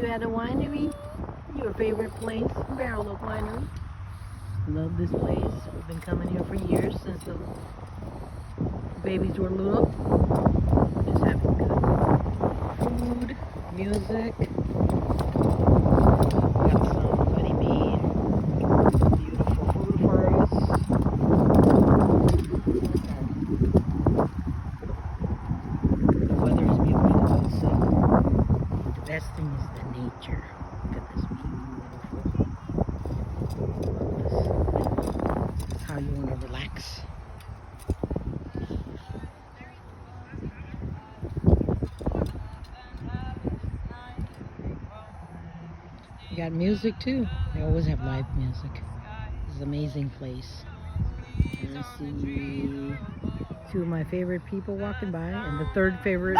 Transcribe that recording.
at a winery? Your favorite place? Barrel Oak Winery. Love this place. We've been coming here for years, since the babies were little. Just having good food, music. Got somebody made beautiful food for us. The weather is beautiful also. The best thing is the nature. Look at this beautiful. This is how you want to relax. You got music too. They always have live music. This is an amazing place. And I see two of my favorite people walking by, and the third favorite is